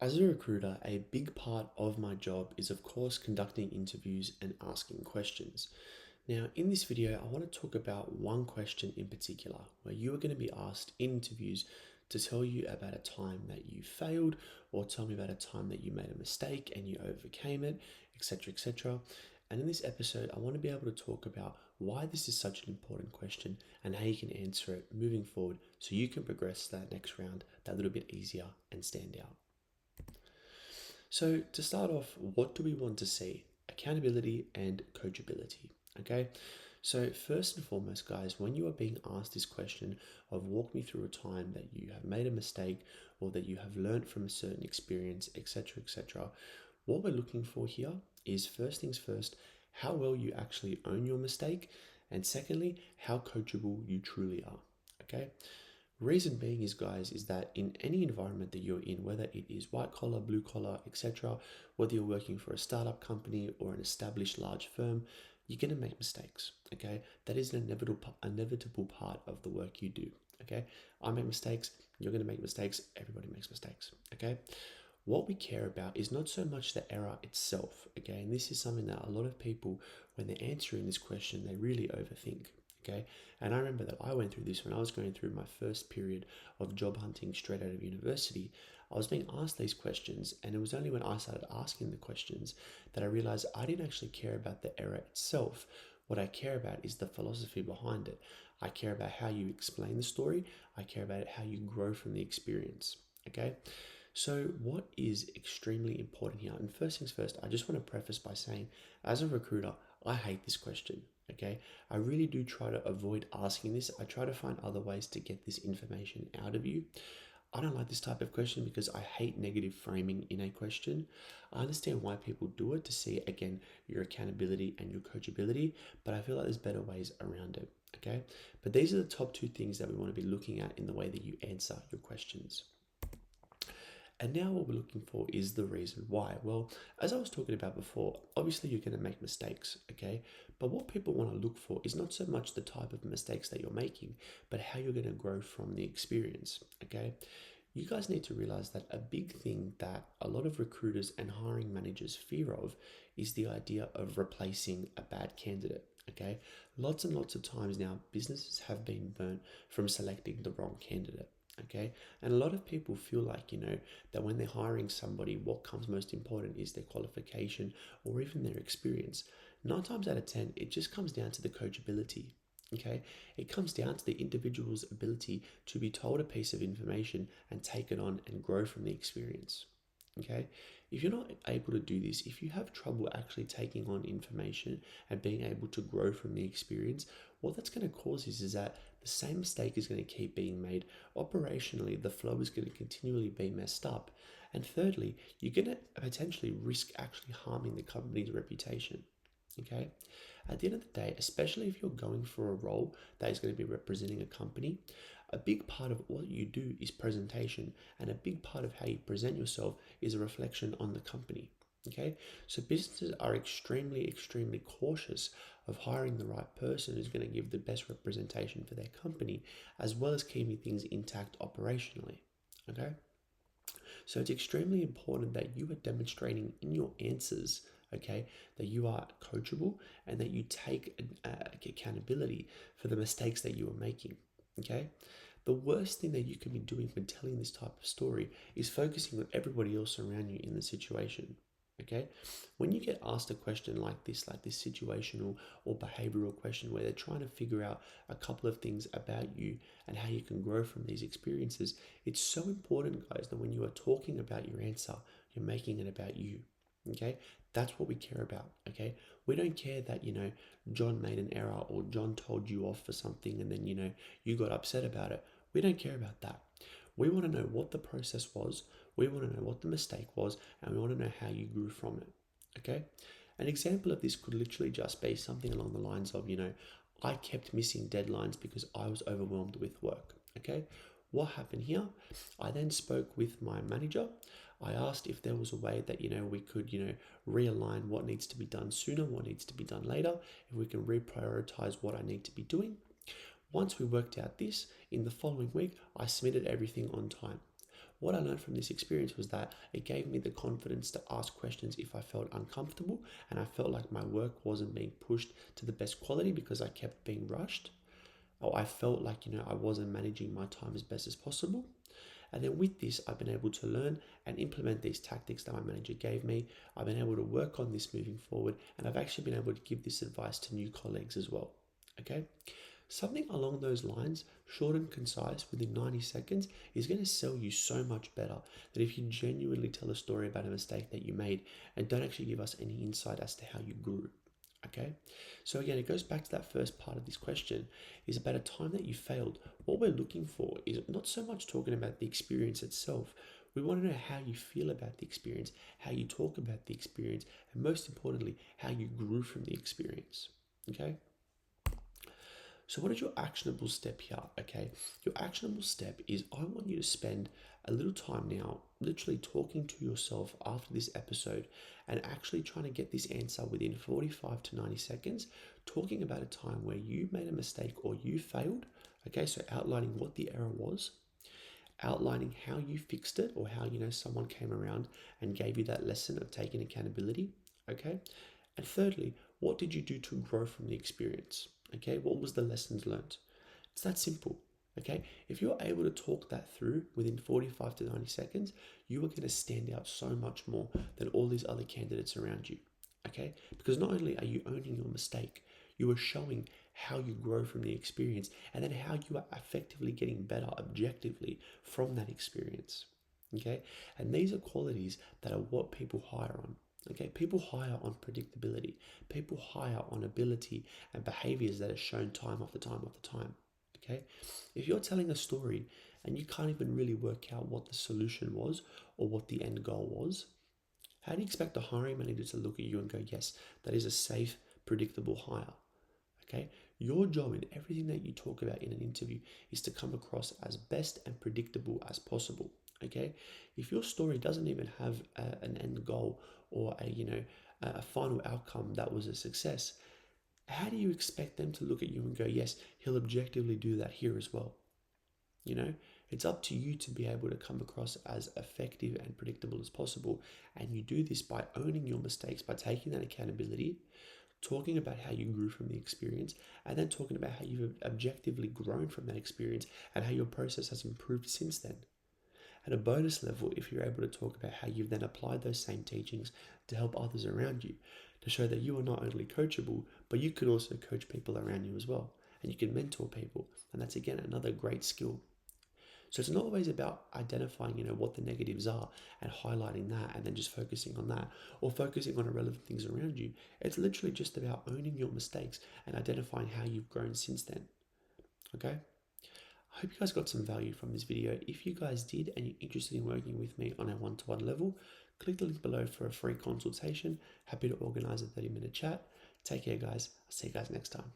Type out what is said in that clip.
As a recruiter, a big part of my job is, of course, conducting interviews and asking questions. Now, in this video, I want to talk about one question in particular where you are going to be asked in interviews to tell you about a time that you failed or tell me about a time that you made a mistake and you overcame it, etc., etc. And in this episode, I want to be able to talk about why this is such an important question and how you can answer it moving forward so you can progress to that next round that little bit easier and stand out. So, to start off, what do we want to see? Accountability and coachability. Okay, so first and foremost, guys, when you are being asked this question of walk me through a time that you have made a mistake or that you have learned from a certain experience, etc., etc., what we're looking for here is first things first, how well you actually own your mistake, and secondly, how coachable you truly are. Okay, reason being is, guys, is that in any environment that you're in, whether it is white collar, blue collar, etc., whether you're working for a startup company or an established large firm, you're going to make mistakes. Okay, that is an inevitable part of the work you do. Okay, I make mistakes, you're going to make mistakes, everybody makes mistakes. Okay, what we care about is not so much the error itself. Okay, and this is something that a lot of people, when they're answering this question, they really overthink. Okay, and I remember that I went through this when I was going through my first period of job hunting straight out of university. I was being asked these questions, and it was only when I started asking the questions that I realized I didn't actually care about the error itself. What I care about is the philosophy behind it. I care about how you explain the story, I care about how you grow from the experience. Okay, so what is extremely important here? And first things first, I just want to preface by saying, as a recruiter, I hate this question. Okay, I really do try to avoid asking this. I try to find other ways to get this information out of you. I don't like this type of question because I hate negative framing in a question. I understand why people do it to see, again, your accountability and your coachability, but I feel like there's better ways around it. Okay, but these are the top two things that we want to be looking at in the way that you answer your questions. And now what we're looking for is the reason why. Well, as I was talking about before, obviously you're going to make mistakes, okay? But what people want to look for is not so much the type of mistakes that you're making, but how you're going to grow from the experience, okay? You guys need to realize that a big thing that a lot of recruiters and hiring managers fear of is the idea of replacing a bad candidate. Okay, lots and lots of times now, businesses have been burnt from selecting the wrong candidate. Okay, and a lot of people feel like, that when they're hiring somebody, what comes most important is their qualification or even their experience. 9 times out of 10, it just comes down to the coachability. Okay, it comes down to the individual's ability to be told a piece of information and take it on and grow from the experience. Okay, if you're not able to do this, if you have trouble actually taking on information and being able to grow from the experience, what that's going to cause is that the same mistake is going to keep being made. Operationally, the flow is going to continually be messed up. And thirdly, you're going to potentially risk actually harming the company's reputation. Okay, at the end of the day, especially if you're going for a role that is going to be representing a company, a big part of what you do is presentation, and a big part of how you present yourself is a reflection on the company. Okay, so businesses are extremely, extremely cautious of hiring the right person who's going to give the best representation for their company, as well as keeping things intact operationally. Okay, so it's extremely important that you are demonstrating in your answers, okay, that you are coachable and that you take accountability for the mistakes that you are making, okay? The worst thing that you can be doing when telling this type of story is focusing on everybody else around you in the situation. Okay, when you get asked a question like this situational or behavioral question where they're trying to figure out a couple of things about you and how you can grow from these experiences, it's so important, guys, that when you are talking about your answer, you're making it about you. Okay, that's what we care about. Okay, we don't care that John made an error or John told you off for something and then you got upset about it. We don't care about that. We want to know what the process was, we want to know what the mistake was, and we want to know how you grew from it. Okay, an example of this could literally just be something along the lines of, I kept missing deadlines because I was overwhelmed with work. Okay, what happened here? I then spoke with my manager. I asked if there was a way that we could realign what needs to be done sooner, what needs to be done later, if we can reprioritize what I need to be doing. Once we worked out this, in the following week, I submitted everything on time. what I learned from this experience was that it gave me the confidence to ask questions if I felt uncomfortable and I felt like my work wasn't being pushed to the best quality because I kept being rushed, or I felt like, I wasn't managing my time as best as possible. And then with this, I've been able to learn and implement these tactics that my manager gave me. I've been able to work on this moving forward, and I've actually been able to give this advice to new colleagues as well. Okay? Something along those lines, short and concise within 90 seconds, is going to sell you so much better than if you genuinely tell a story about a mistake that you made and don't actually give us any insight as to how you grew. Okay, so again, it goes back to that first part of this question, is about a time that you failed. What we're looking for is not so much talking about the experience itself. We want to know how you feel about the experience, how you talk about the experience, and most importantly, how you grew from the experience. Okay, so what is your actionable step here? Okay, your actionable step is I want you to spend a little time now literally talking to yourself after this episode and actually trying to get this answer within 45 to 90 seconds, talking about a time where you made a mistake or you failed. Okay, so outlining what the error was, outlining how you fixed it, or how someone came around and gave you that lesson of taking accountability. Okay, and thirdly, what did you do to grow from the experience? Okay, what was the lessons learned? It's that simple. Okay, if you're able to talk that through within 45 to 90 seconds, you are going to stand out so much more than all these other candidates around you. Okay, because not only are you owning your mistake, you are showing how you grow from the experience and then how you are effectively getting better objectively from that experience. Okay, and these are qualities that are what people hire on. Okay, people hire on predictability. People hire on ability and behaviors that are shown time after time after time. Okay, if you're telling a story and you can't even really work out what the solution was or what the end goal was, how do you expect the hiring manager to look at you and go, yes, that is a safe, predictable hire? Okay, your job in everything that you talk about in an interview is to come across as best and predictable as possible. Okay, if your story doesn't even have an end goal or a final outcome that was a success, how do you expect them to look at you and go, yes, he'll objectively do that here as well? It's up to you to be able to come across as effective and predictable as possible. And you do this by owning your mistakes, by taking that accountability, talking about how you grew from the experience, and then talking about how you've objectively grown from that experience and how your process has improved since then. At a bonus level, if you're able to talk about how you've then applied those same teachings to help others around you, to show that you are not only coachable, but you could also coach people around you as well. And you can mentor people. And that's, again, another great skill. So it's not always about identifying, what the negatives are and highlighting that and then just focusing on that or focusing on irrelevant things around you. It's literally just about owning your mistakes and identifying how you've grown since then. Okay? I hope you guys got some value from this video. If you guys did and you're interested in working with me on a one-to-one level, click the link below for a free consultation. Happy to organize a 30-minute chat. Take care, guys. I'll see you guys next time.